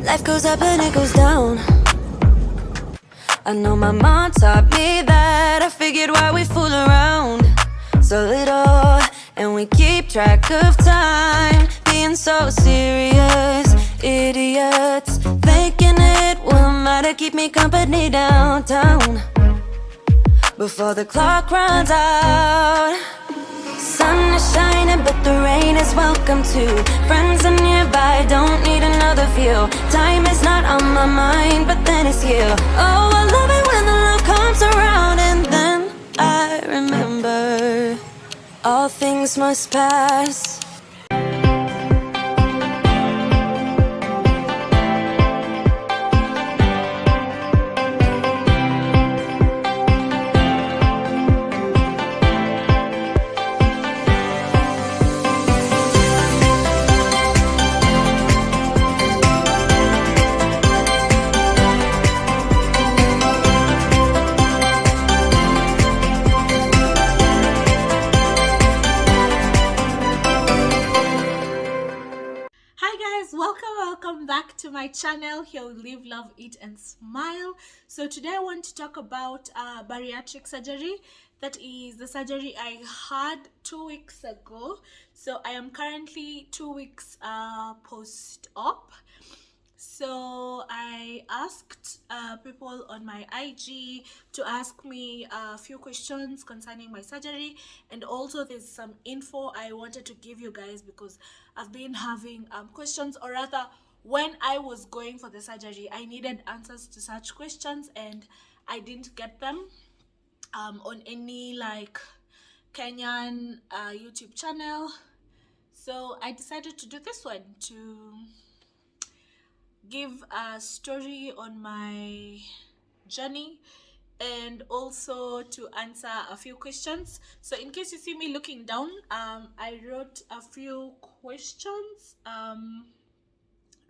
Life goes up and it goes down. I know my mom taught me that. I figured why we fool around so little, and we keep track of time, being so serious. Idiots thinking it will matter, keep me company downtown before the clock runs out. Sun is shining, but the rain is welcome too. Friends are nearby, don't need another view. Time is not on my mind, but then it's you. Oh, I love it when the love comes around, and then I remember all things must pass. Welcome back to my channel. Here we live, love, eat and smile. So today I want to talk about bariatric surgery. That is the surgery I had 2 weeks ago. So I am currently 2 weeks post-op. So I asked people on my IG to ask me a few questions concerning my surgery, and also there's some info I wanted to give you guys because I've been having questions, or rather when I was going for the surgery I needed answers to such questions and I didn't get them on any like Kenyan YouTube channel. So I decided to do this one to give a story on my journey and also to answer a few questions. So in case you see me looking down, I wrote a few questions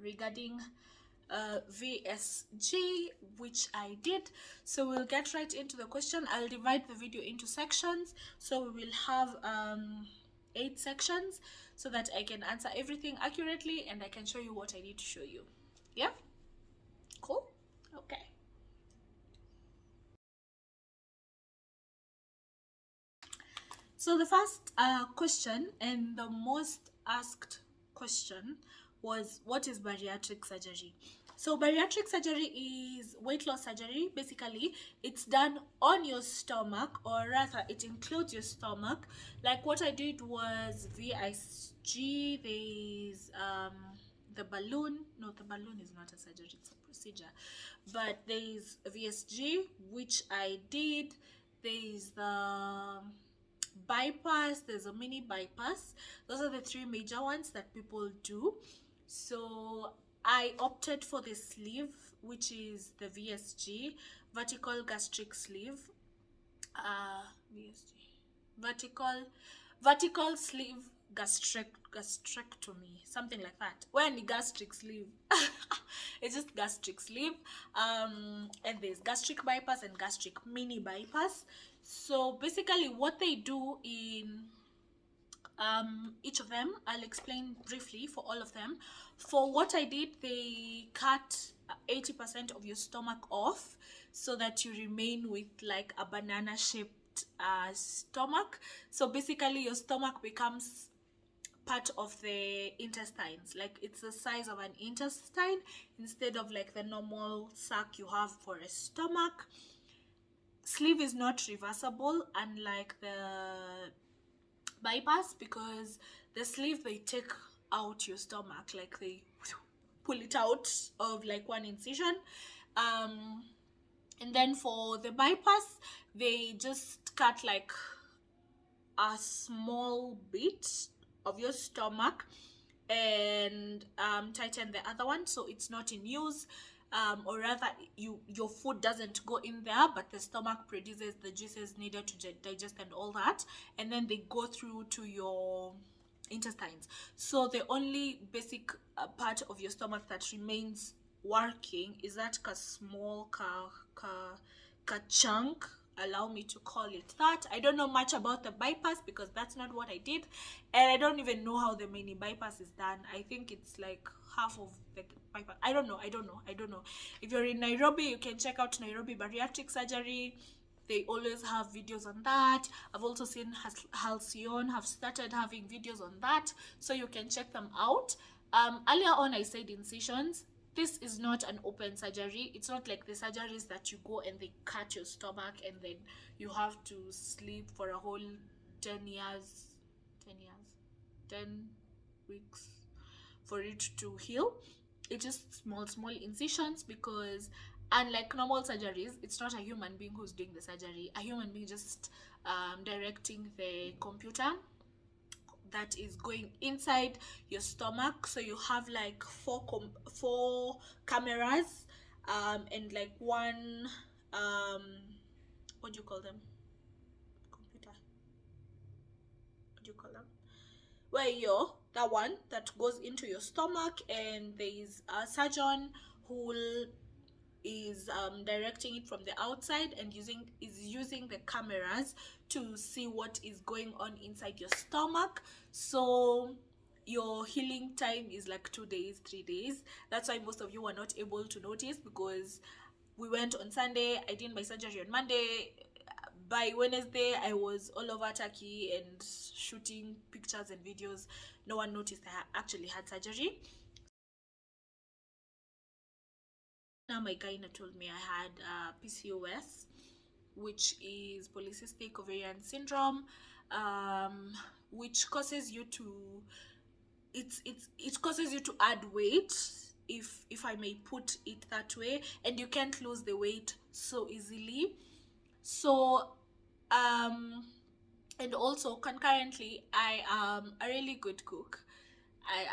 regarding VSG, which I did. So we'll get right into the question. I'll divide the video into sections, so we will have 8 sections so that I can answer everything accurately and I can show you what I need to show you. Yeah, cool. Okay, so the first question and the most asked question was, what is bariatric surgery? So bariatric surgery is weight loss surgery. Basically it's done on your stomach, or rather it includes your stomach. Like what I did was VSG. There's the balloon. No, the balloon is not a surgery, it's a procedure. But there's VSG, which I did. There's the bypass, there's a mini bypass. Those are the 3 major ones that people do. So I opted for the sleeve, which is the VSG, vertical gastric sleeve. VSG, vertical sleeve gastrectomy, something like that. When the gastric sleeve, it's just gastric sleeve. And there's gastric bypass and gastric mini bypass. So basically what they do in each of them, I'll explain briefly for all of them. For what I did, they cut 80% of your stomach off so that you remain with like a banana shaped stomach. So basically your stomach becomes part of the intestines, like it's the size of an intestine instead of like the normal sac you have for a stomach. Sleeve is not reversible, unlike the bypass, because the sleeve, they take out your stomach, like they pull it out of like one incision. And then for the bypass, they just cut like a small bit of your stomach and tighten the other one so it's not in use, or rather your food doesn't go in there, but the stomach produces the juices needed to digest and all that, and then they go through to your intestines. So the only basic part of your stomach that remains working is that small chunk, allow me to call it that. I don't know much about the bypass because that's not what I did, and I don't even know how the mini bypass is done. I think it's like half of the bypass. I don't know. If you're in Nairobi, you can check out Nairobi Bariatric Surgery. They always have videos on that. I've also seen Halcyon have started having videos on that, so you can check them out. Earlier on I said incisions. This is not an open surgery. It's not like the surgeries that you go and they cut your stomach and then you have to sleep for a whole 10 weeks for it to heal. It's just small incisions, because unlike normal surgeries, it's not a human being who's doing the surgery. A human being just directing the computer that is going inside your stomach. So you have like four cameras and like one what do you call them, computer, what do you call them, where you're that one that goes into your stomach, and there is a surgeon who is directing it from the outside and using the cameras to see what is going on inside your stomach. So your healing time is like 2 days, 3 days. That's why most of you are not able to notice, because we went on Sunday, I did my surgery on Monday. By Wednesday I was all over Turkey and shooting pictures and videos. No one noticed I actually had surgery. Now my gyna told me I had PCOS, which is polycystic ovarian syndrome, which causes you to it causes you to add weight, if I may put it that way, and you can't lose the weight so easily. So and also concurrently, I am a really good cook.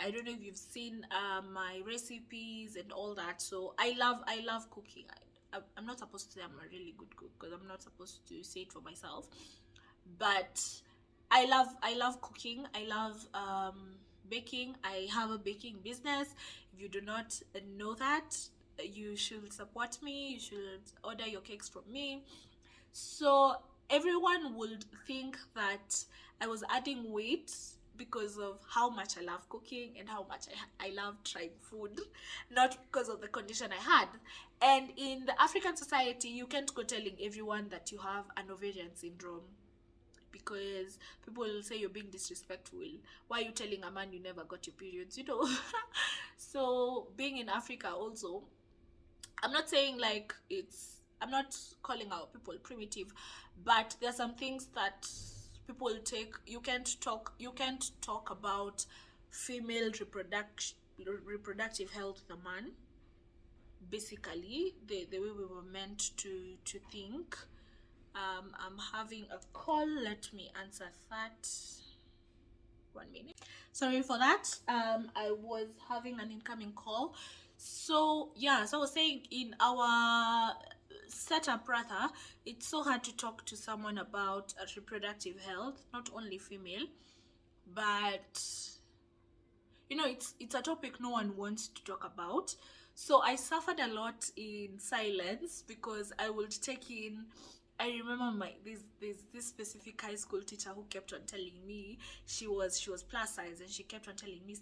I don't know if you've seen my recipes and all that. So I love cooking. I'm not supposed to say I'm a really good cook, because I'm not supposed to say it for myself, but I love cooking. I love baking. I have a baking business. If you do not know that, you should support me. You should order your cakes from me. So everyone would think that I was adding weight because of how much I love cooking and how much I love trying food, not because of the condition I had. And in the African society, you can't go telling everyone that you have an ovarian syndrome, because people will say you're being disrespectful. Why are you telling a man you never got your periods, you know? So being in Africa also, I'm not saying like I'm not calling out people primitive, but there are some things that people take. You can't talk about female reproductive health with a man. Basically, the way we were meant to think. I'm having a call. Let me answer that. 1 minute. Sorry for that. I was having an incoming call. So yeah, so I was saying, in our setup rather, it's so hard to talk to someone about reproductive health, not only female, but you know, it's a topic no one wants to talk about. So I suffered a lot in silence, because I would take in, I remember this specific high school teacher who kept on telling me, she was plus size, and she kept on telling me,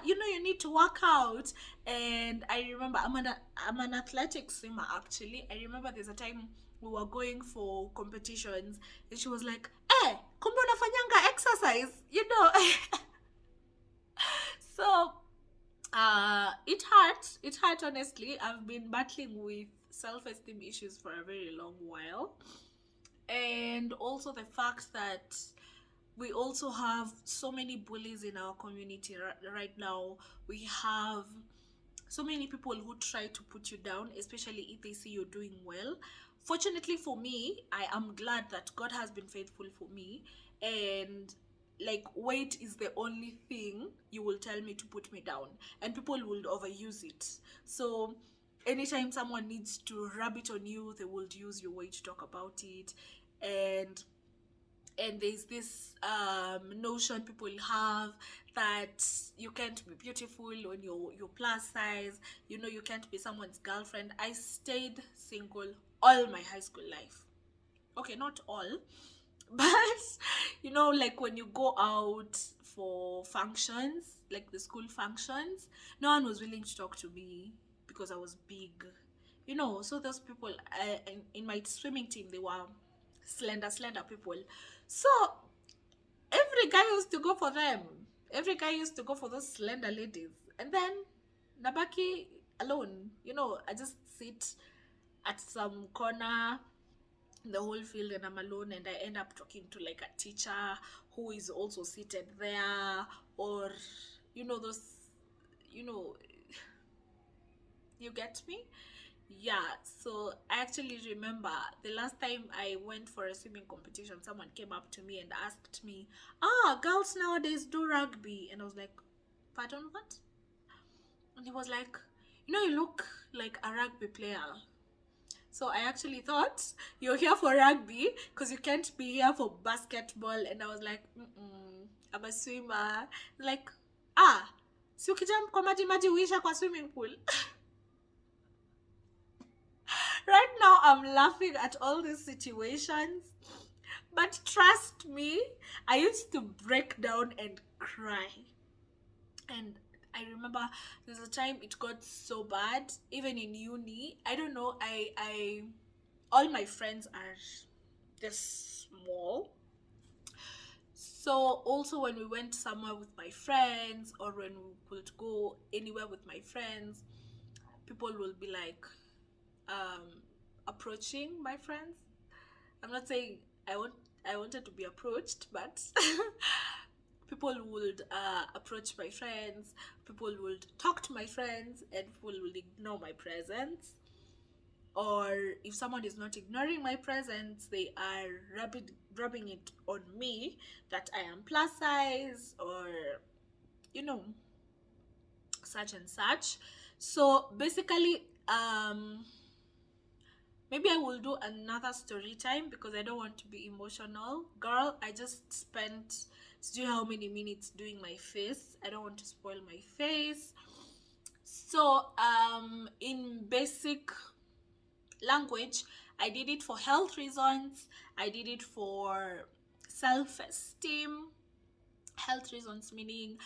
you know, you need to work out. And I remember, I'm an athletic swimmer actually. I remember there's a time we were going for competitions, and she was like, kumbe unafanyanga exercise, you know. So it hurt honestly. I've been battling with self-esteem issues for a very long while, and also the fact that we also have so many bullies in our community right now. We have so many people who try to put you down, especially if they see you're doing well. Fortunately for me, I am glad that God has been faithful for me, and like, weight is the only thing you will tell me to put me down, and people will overuse it. So anytime someone needs to rub it on you, they will use your weight to talk about it. And there's this notion people have that you can't be beautiful when you're plus size, you know, you can't be someone's girlfriend. I stayed single all my high school life. Okay, not all, but you know, like when you go out for functions, like the school functions, no one was willing to talk to me because I was big, you know. So those people, in my swimming team, they were slender people. So every guy used to go for them. Every guy used to go for those slender ladies. And then Nabaki alone, you know, I just sit at some corner in the whole field and I'm alone, and I end up talking to like a teacher who is also seated there, or you know, those, you know, you get me? Yeah, so I actually remember the last time I went for a swimming competition, someone came up to me and asked me, girls nowadays do rugby. And I was like, pardon, what? And he was like, you know, you look like a rugby player. So I actually thought you're here for rugby because you can't be here for basketball. And I was like, I'm a swimmer. Like, si ukijump kwa maji uisha kwa swimming pool. Right now I'm laughing at all these situations, but trust me, I used to break down and cry. And I remember there's a time it got so bad, even in uni. I don't know, I all my friends are this small. So also when we went somewhere with my friends, or when we could go anywhere with my friends, people will be like approaching my friends. I'm not saying I wanted to be approached, but people would approach my friends, people would talk to my friends, and people will ignore my presence. Or if someone is not ignoring my presence, they are rubbing it on me that I am plus size, or you know, such and such. So basically, maybe I will do another story time because I don't want to be emotional. Girl, I just spent do you know how many minutes doing my face. I don't want to spoil my face. So in basic language, I did it for health reasons, I did it for self-esteem. Health reasons meaning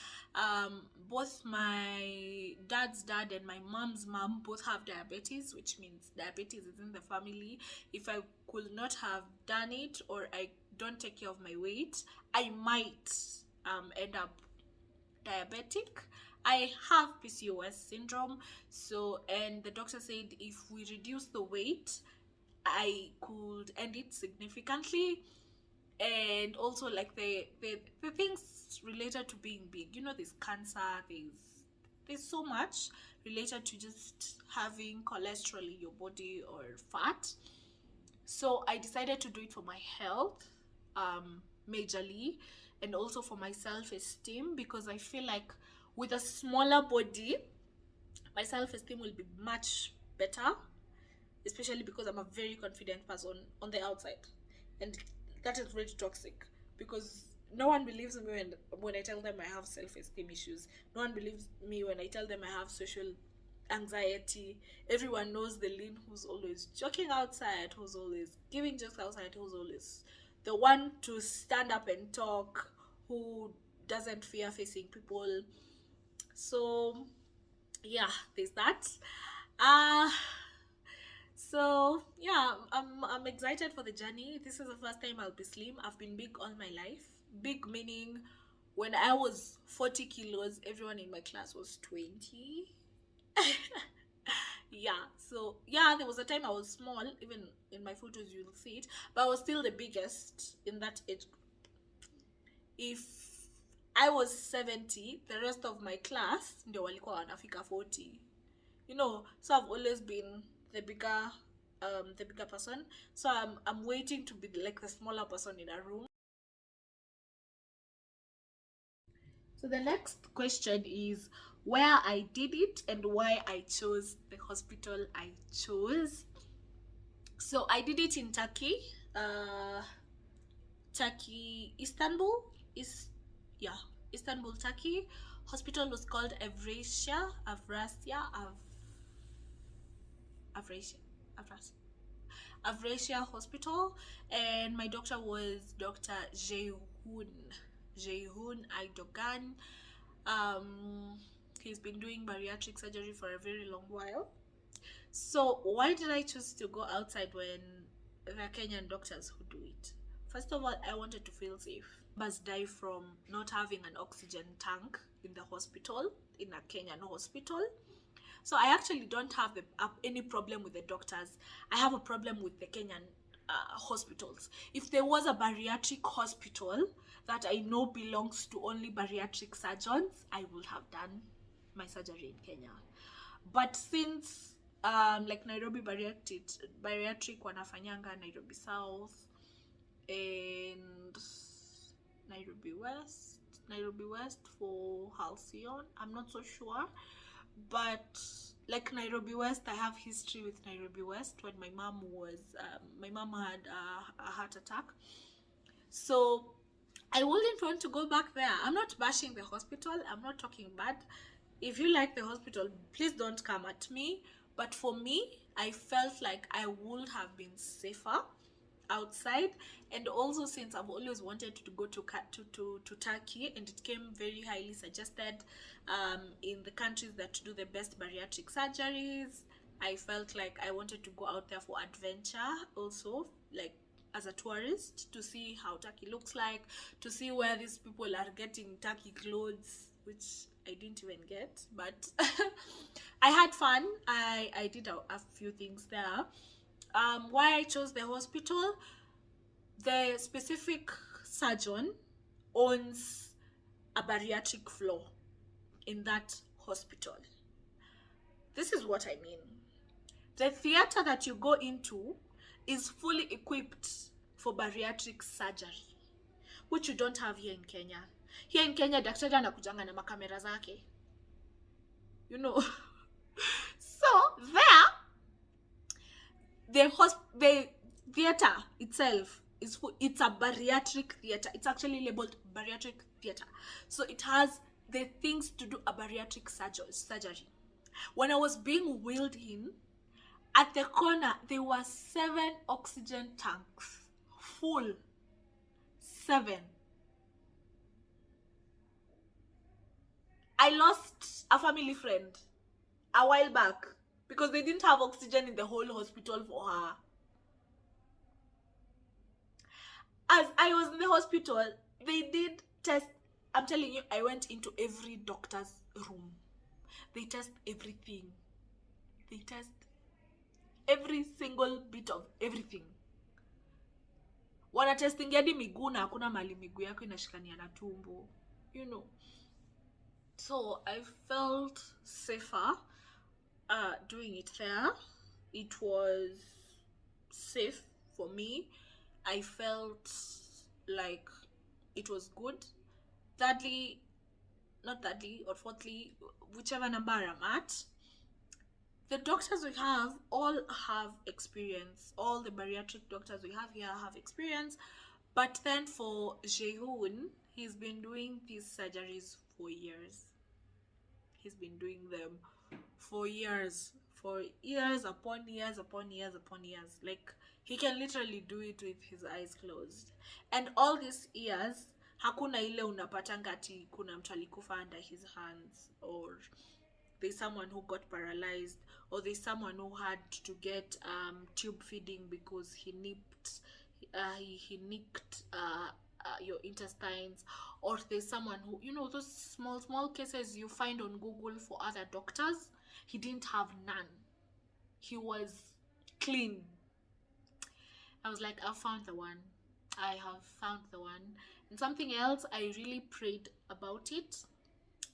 both my dad's dad and my mom's mom both have diabetes, which means diabetes is in the family. If I could not have done it, or I don't take care of my weight, I might end up diabetic. I have PCOS syndrome, so, and the doctor said if we reduce the weight, I could end it significantly. And also like the things related to being big, you know, there's cancer, there's so much related to just having cholesterol in your body or fat. So I decided to do it for my health, majorly, and also for my self-esteem, because I feel like with a smaller body my self-esteem will be much better, especially because I'm a very confident person on the outside, and that is very toxic because no one believes me when I tell them I have self-esteem issues. No one believes me when I tell them I have social anxiety. Everyone knows the Lynn who's always joking outside, who's always giving jokes outside, who's always the one to stand up and talk, who doesn't fear facing people. So yeah, there's that. So yeah, I'm excited for the journey. This is the first time I'll be slim. I've been big all my life. Big meaning when I was 40 kilos, everyone in my class was 20. Yeah, so yeah, there was a time I was small. Even in my photos you'll see it, but I was still the biggest in that age group. If I was 70, the rest of my class ndio walikuwa wanafika 40. You know, so I've always been the bigger person. So I'm waiting to be like the smaller person in a room. So the next question is where I did it and why I chose the hospital I chose. So I did it in Turkey, Istanbul, Istanbul, Turkey. Hospital was called Avrasia. Avracia Hospital, and my doctor was Dr. Jehun Aidogan. He's been doing bariatric surgery for a very long while. So why did I choose to go outside when there are Kenyan doctors who do it? First of all, I wanted to feel safe. Must die from not having an oxygen tank in the hospital, in a Kenyan hospital. So I actually don't have any problem with the doctors. I have a problem with the Kenyan hospitals. If there was a bariatric hospital that I know belongs to only bariatric surgeons, I would have done my surgery in Kenya. But since like Nairobi bariatric wanafanyanga Nairobi South and Nairobi West for Halcyon, I'm not so sure. But like Nairobi West, I have history with Nairobi West when my mom had a heart attack. So I wouldn't want to go back there. I'm not bashing the hospital. I'm not talking bad. If you like the hospital, please don't come at me. But for me, I felt like I would have been safer outside. And also, since I've always wanted to go to Turkey, and it came very highly suggested in the countries that do the best bariatric surgeries, I felt like I wanted to go out there for adventure also, like as a tourist, to see how Turkey looks like, to see where these people are getting Turkey clothes, which I didn't even get, but I had fun. I did a few things there. Why I chose the hospital: the specific surgeon owns a bariatric floor in that hospital. This is what I mean. The theater that you go into is fully equipped for bariatric surgery, which you don't have here in Kenya. Here in Kenya, daktari anakujanga na makamera zake. You know. So there, the theater itself it's a bariatric theater. It's actually labeled bariatric theater. So it has the things to do a bariatric surgery. When I was being wheeled in, at the corner, there were 7 oxygen tanks. Full. 7. I lost a family friend a while back because they didn't have oxygen in the whole hospital for her. As I was in the hospital, they did test. I'm telling you, I went into every doctor's room. They test everything. They test every single bit of everything. Wana testing hadi miguu na hakuna mali miguu yako inashikania na tumbo. You know. So I felt safer doing it there. It was safe for me. I felt like it was good. Fourthly, whichever number I'm at, the doctors we have all have experience. All the bariatric doctors we have here have experience. But then for Jehun, he's been doing these surgeries for years. He's been doing them for years upon years. Like, he can literally do it with his eyes closed. And all these years, hakuna ile unapatanga ati kuna mtu alikufa under his hands, or there's someone who got paralyzed, or there's someone who had to get tube feeding because he nicked your intestines, or there's someone who, you know, those small cases you find on Google for other doctors. He didn't have none. He was clean. I was like, I have found the one. And something else, I really prayed about it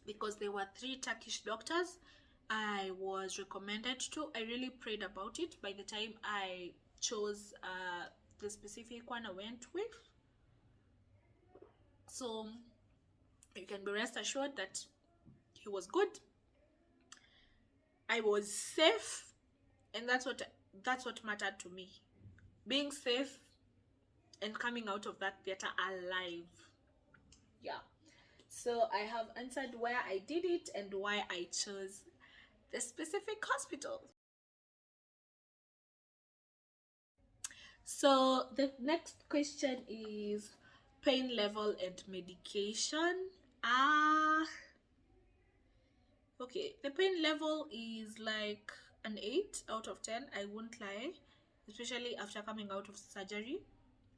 because there were 3 Turkish doctors I was recommended to. I really prayed about it. By the time I chose the specific one I went with, so you can be rest assured that he was good. I was safe, and that's what mattered to me. Being safe and coming out of that theater alive. Yeah. So I have answered where I did it and why I chose the specific hospital. So the next question is pain level and medication. Okay, the pain level is like an 8 out of 10, I won't lie, especially after coming out of surgery.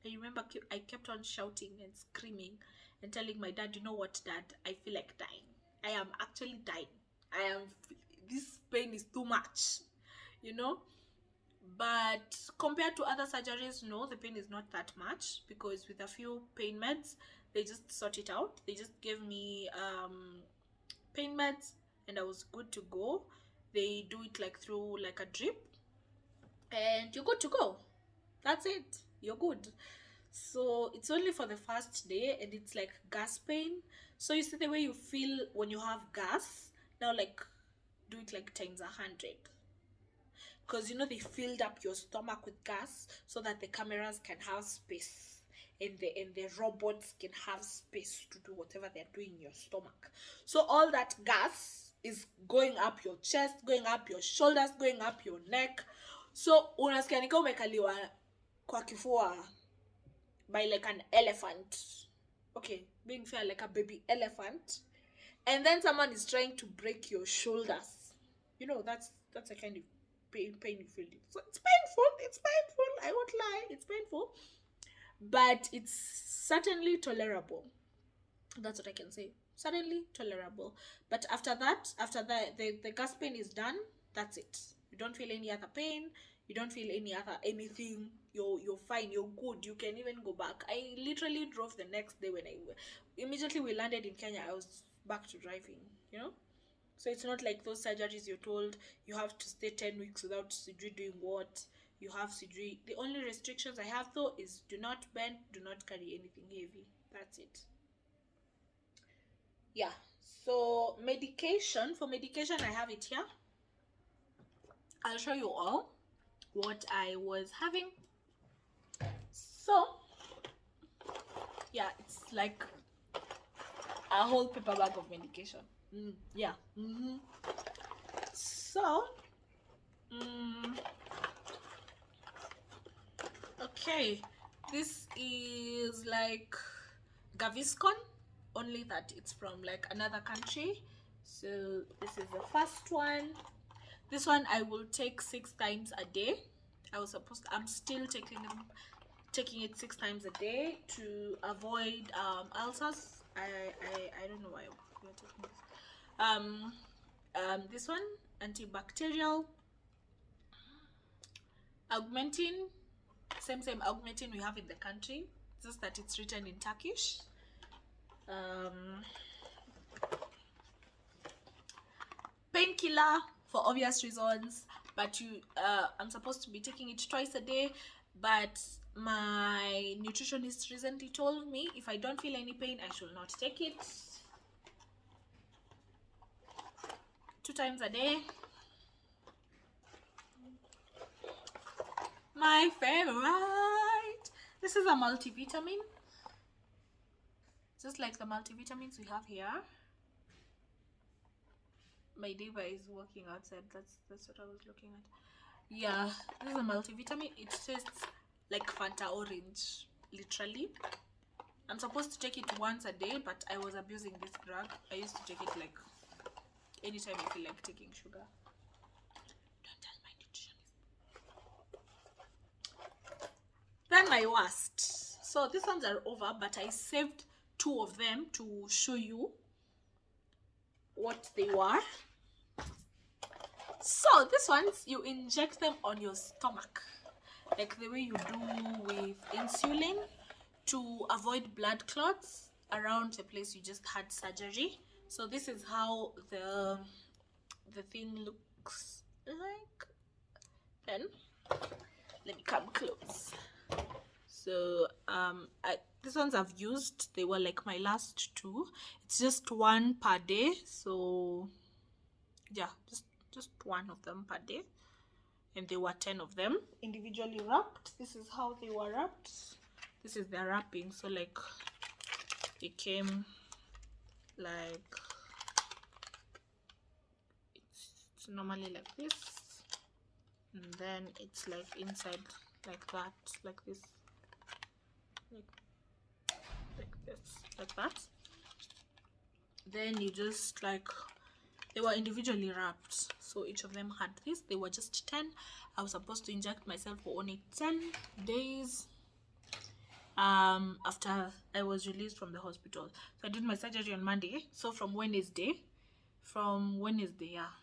I remember I kept on shouting and screaming and telling my dad, you know what, Dad, I feel like dying. I am actually dying. This pain is too much, you know. But compared to other surgeries, no, the pain is not that much, because with a few pain meds, they just sort it out. They just gave me pain meds and I was good to go. They do it like through like a drip and you're good to go. That's it, you're good. So it's only for the first day and it's like gas pain. So you see the way you feel when you have gas, now like do it like times 100, because you know they filled up your stomach with gas so that the cameras can have space and the robots can have space to do whatever they're doing in your stomach. So all that gas is going up your chest, going up your shoulders, going up your neck. So unasikia nika umekaliwa kwa kifua by like an elephant. Okay, being fair, like a baby elephant. And then someone is trying to break your shoulders. You know, that's a kind of pain you feel. So it's painful, I won't lie, it's painful, but it's certainly tolerable. That's what I can say. Certainly tolerable. But after that, the gas pain is done, that's it. You don't feel any other pain, you don't feel anything. You're fine, you're good, you can even go back. I literally drove the next day. When immediately we landed in Kenya, I was back to driving, you know. So it's not like those surgeries you're told you have to stay 10 weeks without surgery doing what. You have surgery. The only restrictions I have though is do not bend, do not carry anything heavy. That's it. Yeah. So medication, for medication I have it here. I'll show you all what I was having. So yeah, it's like a whole paper bag of medication. Yeah. So okay, this is like Gaviscon, only that it's from like another country. So this is the first one. This one I will take 6 times a day. I'm still taking it 6 times a day to avoid ulcers. I don't know why we're taking this. This one, antibacterial. Augmentin, same augmentin we have in the country, just that it's written in Turkish. Painkiller for obvious reasons, but I'm supposed to be taking it twice a day, but my nutritionist recently told me if I don't feel any pain I should not take it. 2 times a day. My favorite, this is a multivitamin, just like the multivitamins we have here. My neighbor is walking outside, that's what I was looking at. Yeah, this is a multivitamin. It tastes like Fanta orange, literally. I'm supposed to take it once a day, but I was abusing this drug. I used to take it like anytime I feel like taking sugar. Don't tell my nutritionist. Then my worst. So these ones are over, but I saved 2 of them to show you what they were. So these ones, you inject them on your stomach, like the way you do with insulin, to avoid blood clots around the place you just had surgery. So this is how the thing looks like. Then let me come close. So these ones I've used, they were like my last 2. It's just 1 per day, so yeah, just 1 of them per day, and there were 10 of them individually wrapped. This is how they were wrapped. This is their wrapping. So like it came like, it's normally like this, and then it's like inside like that, like this, like this, like that. Then you just like, they were individually wrapped, so each of them had this. They were just 10. I was supposed to inject myself for only 10 days after I was released from the hospital. So I did my surgery on Monday. So from Wednesday, yeah,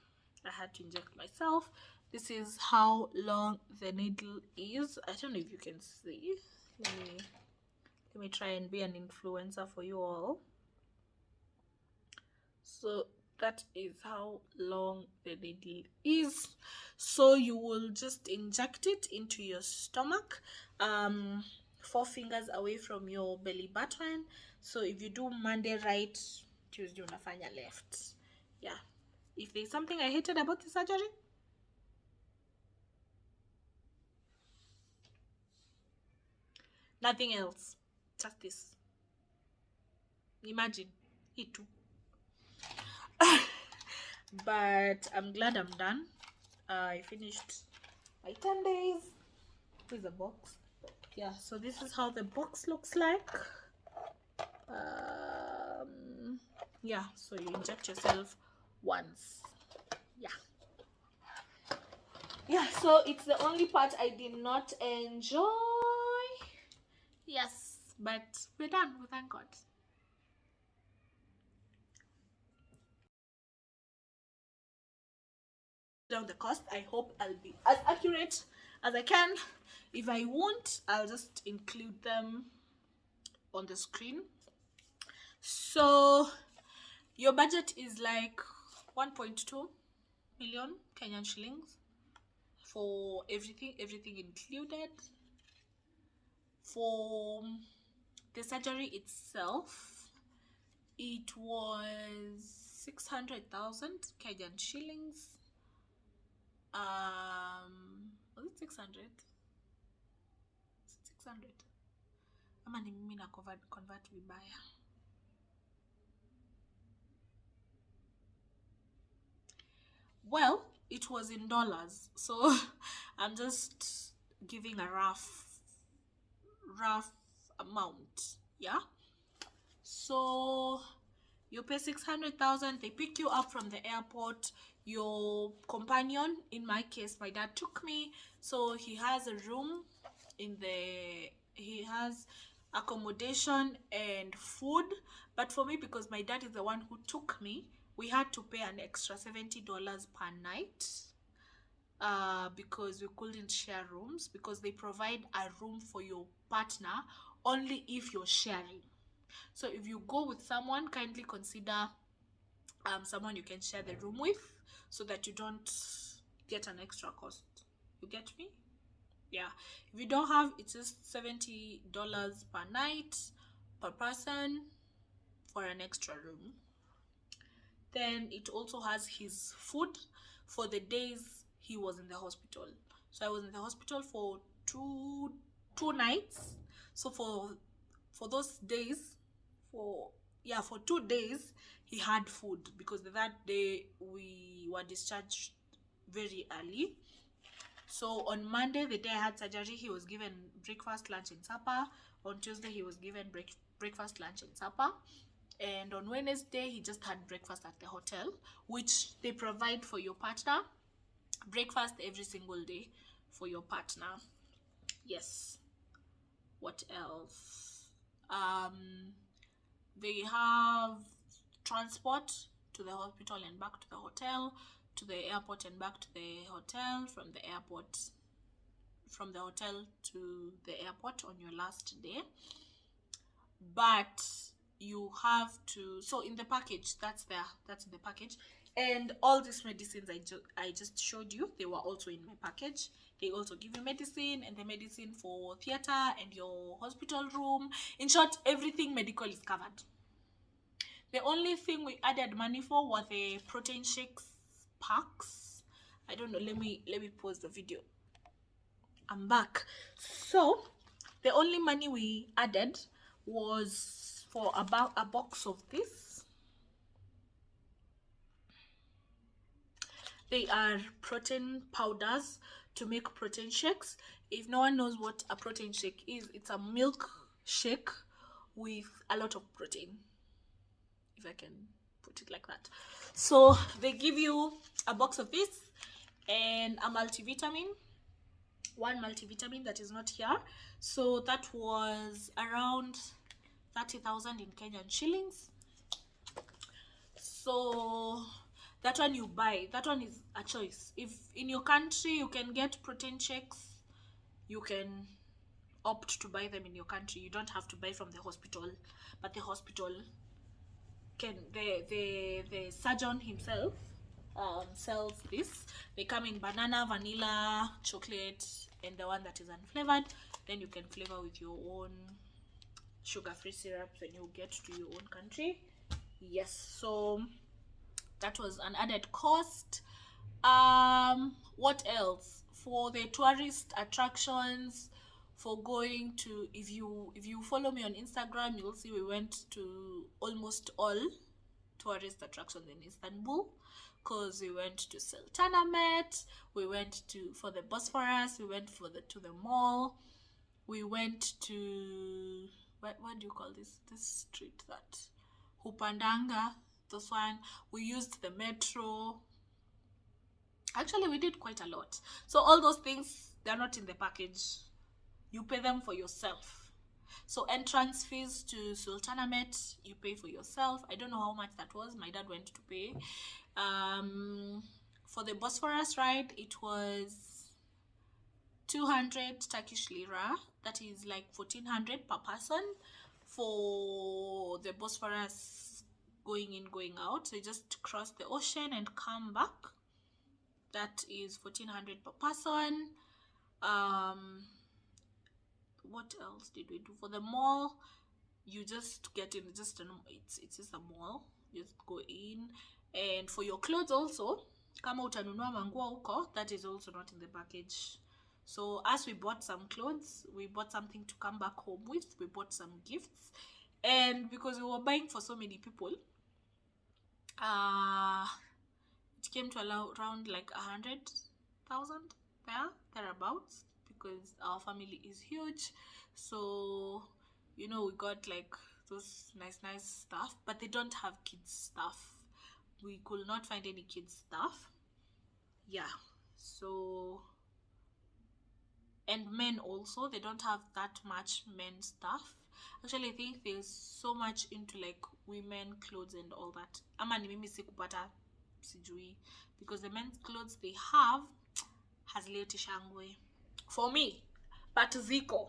I had to inject myself. This is how long the needle is. I don't know if you can see. Let me try and be an influencer for you all. So that is how long the needle is. So you will just inject it into your stomach, 4 fingers away from your belly button. So if you do Monday right, Tuesday unafanya left. Yeah. If there's something I hated about the surgery, nothing else, just this. Imagine it too. But I'm glad I'm done. I finished my 10 days. Here's the box. Yeah, so this is how the box looks like. Yeah, so you inject yourself once. Yeah, so it's the only part I did not enjoy. Yes, but we're done, we thank God. Down the cost, I hope I'll be as accurate as I can. If I won't, I'll just include them on the screen. So your budget is like 1.2 million Kenyan shillings for everything included. For the surgery itself, it was 600,000 Kenyan shillings. Was it 600? 600. Ama ni mimi na convert vibaya. Well, it was in dollars, so I'm just giving a rough amount. Yeah, so you pay 600,000. They pick you up from the airport. Your companion, in my case my dad took me, so he has a room he has accommodation and food. But for me, because my dad is the one who took me, we had to pay an extra $70 per night, because we couldn't share rooms, because they provide a room for your partner only if you're sharing. So if you go with someone, kindly consider someone you can share the room with, so that you don't get an extra cost. You get me? Yeah. If you don't have, it's just $70 per night per person for an extra room. Then it also has his food for the days he was in the hospital. So I was in the hospital for two nights. So for those days, for 2 days, he had food, because that day we were discharged very early. So on Monday, the day I had surgery, he was given breakfast, lunch, and supper. On Tuesday, he was given breakfast, lunch, and supper. And on Wednesday, he just had breakfast at the hotel, which they provide for your partner. Breakfast every single day for your partner. Yes. What else? They have transport to the hospital and back to the hotel, to the airport and back to the hotel, from the hotel to the airport on your last day. But you have to, so in the package, that's in the package. And all these medicines I just showed you, they were also in my package. They also give you medicine, and the medicine for theater and your hospital room. In short, everything medical is covered. The only thing we added money for were the protein shakes packs. I don't know, let me pause the video. I'm back. So the only money we added was for about a box of this. They are protein powders to make protein shakes, If no one knows what a protein shake is, it's a milk shake with a lot of protein, if I can put it like that. So they give you a box of this and a multivitamin, one multivitamin that is not here. So that was around 30,000 in Kenyan shillings. So that one you buy, that one is a choice. If in your country you can get protein shakes, you can opt to buy them in your country. You don't have to buy from the hospital, but the hospital can, the surgeon himself sells this. They come in banana, vanilla, chocolate, and the one that is unflavored. Then you can flavor with your own sugar-free syrups when you get to your own country. Yes, so that was an added cost. What else? For the tourist attractions, for going to, if you follow me on Instagram, you'll see we went to almost all tourist attractions in Istanbul, because we went to Sultanahmet, we went to for the Bosphorus, we went to the mall, we went to what do you call this street, that Hupandanga, this one. We used the metro. Actually, we did quite a lot. So all those things, they're not in the package. You pay them for yourself. So entrance fees to Sultanahmet, you pay for yourself. I don't know how much that was. My dad went to pay. For the Bosphorus ride, it was 200 Turkish lira. That is like 1,400 per person for the Bosphorus going in, going out. So you just cross the ocean and come back. That is 1,400 per person. What else did we do? For the mall, you just get in, it's just a mall. You just go in. And for your clothes also, kama utanunua manguo huko, that is also not in the package. So as we bought some clothes, we bought something to come back home with. We bought some gifts. And because we were buying for so many people, it came to around like 100,000 thereabouts, because our family is huge. So we got like those nice stuff, but they don't have kids stuff. We could not find any kids stuff. Yeah, so, and men also, they don't have that much men stuff. Actually, I think there's so much into like women clothes and all that. Ama ni mimi sikupata, sijui, because the men's clothes they have hazileti shangwe for me, but ziko.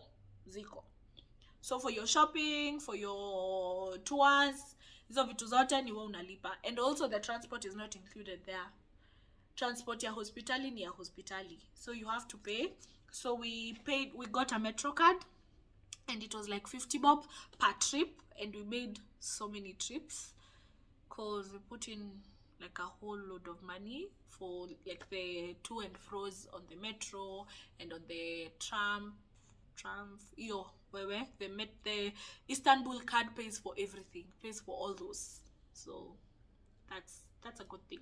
So for your shopping, for your tours, hizo vitu zote ni wewe unalipa. And also the transport is not included there. Transport ya hospitali ni ya hospitali, so you have to pay. So we got a metro card, and it was like 50 bob per trip, and we made so many trips because we put in like a whole load of money for like the to and fro's on the metro and on the tram. The Istanbul card pays for everything, pays for all those. So that's a good thing.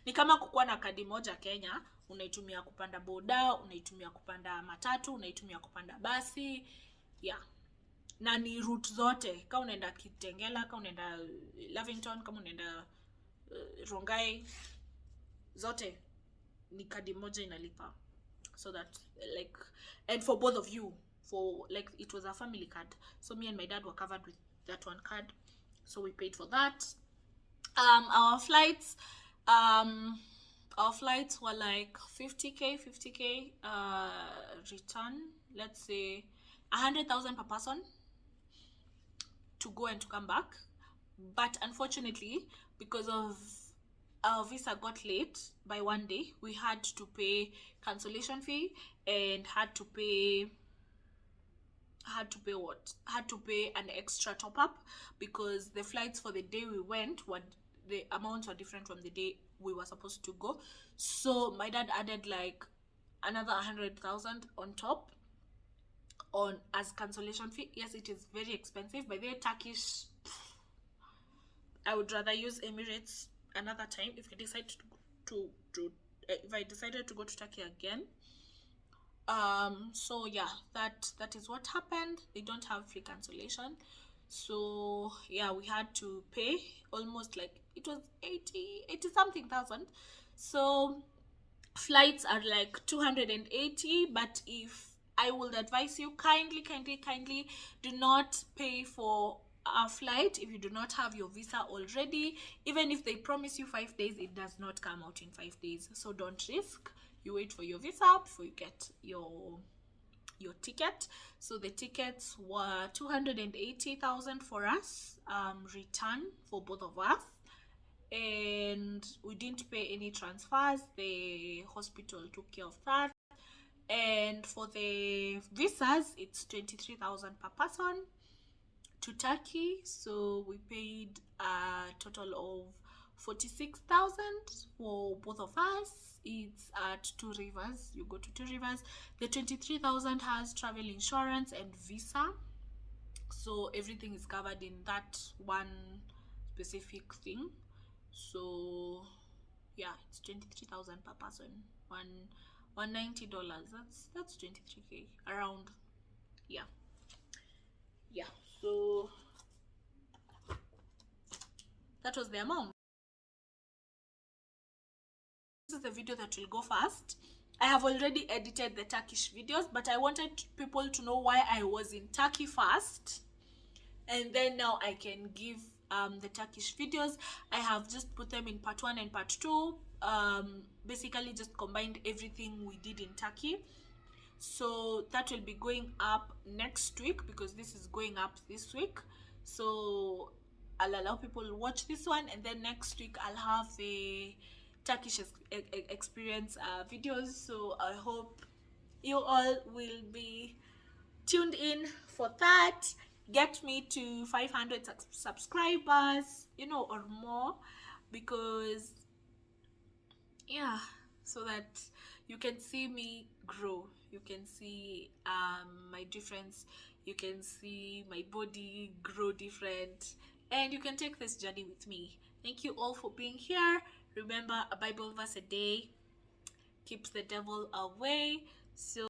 Ni kama kukuwa na kadi moja Kenya, unaitumia kupanda boda, unaitumia kupanda matatu, unaitumia kupanda basi. Yeah. Na ni route zote. Kama unaenda Kitengela, kama unaenda Lavington, kama unaenda Rongai, zote ni kadi moja inalipa. So that like, and for both of you, for like, it was a family card, so me and my dad were covered with that one card, so we paid for that. Our flights were like 50k return, let's say 100,000 per person to go and to come back. But unfortunately, because of our visa got late by 1 day, we had to pay cancellation fee and had to pay an extra top up, because the flights for the day we went, the amounts were different from the day we were supposed to go. So my dad added like another 100,000 on top on as cancellation fee. Yes, it is very expensive. By the way, Turkish, I would rather use Emirates another time if I decide if I decided to go to Turkey again. So yeah, that is what happened. They don't have free cancellation, so yeah, we had to pay almost, like, it was 80 something thousand. So flights are like 280, but if I would advise you, kindly do not pay for a flight if you do not have your visa already. Even if they promise you 5 days, it does not come out in 5 days, so don't risk. You wait for your visa before you get your ticket. So the tickets were 280,000 for us, return for both of us, and we didn't pay any transfers. The hospital took care of that. And for the visas, it's 23,000 per person to Turkey. So we paid a total of 46,000 for both of us. It's at Two Rivers. You go to Two Rivers. The 23,000 has travel insurance and visa, so everything is covered in that one specific thing. So yeah, it's 23,000 per person. $190. That's 23K around. Yeah. Yeah. So that was the amount. This is the video that will go first. I have already edited the Turkish videos, but I wanted people to know why I was in Turkey first, and then now I can give the Turkish videos. I have just put them in part 1 and part 2. Basically just combined everything we did in Turkey. So that will be going up next week, because this is going up this week. So I'll allow people to watch this one, and then next week I'll have the Turkish experience videos. So I hope you all will be tuned in for that. Get me to 500 subscribers, or more, because yeah, so that you can see me grow, you can see my difference, you can see my body grow different, and you can take this journey with me. Thank you all for being here. Remember, a Bible verse a day keeps the devil away. So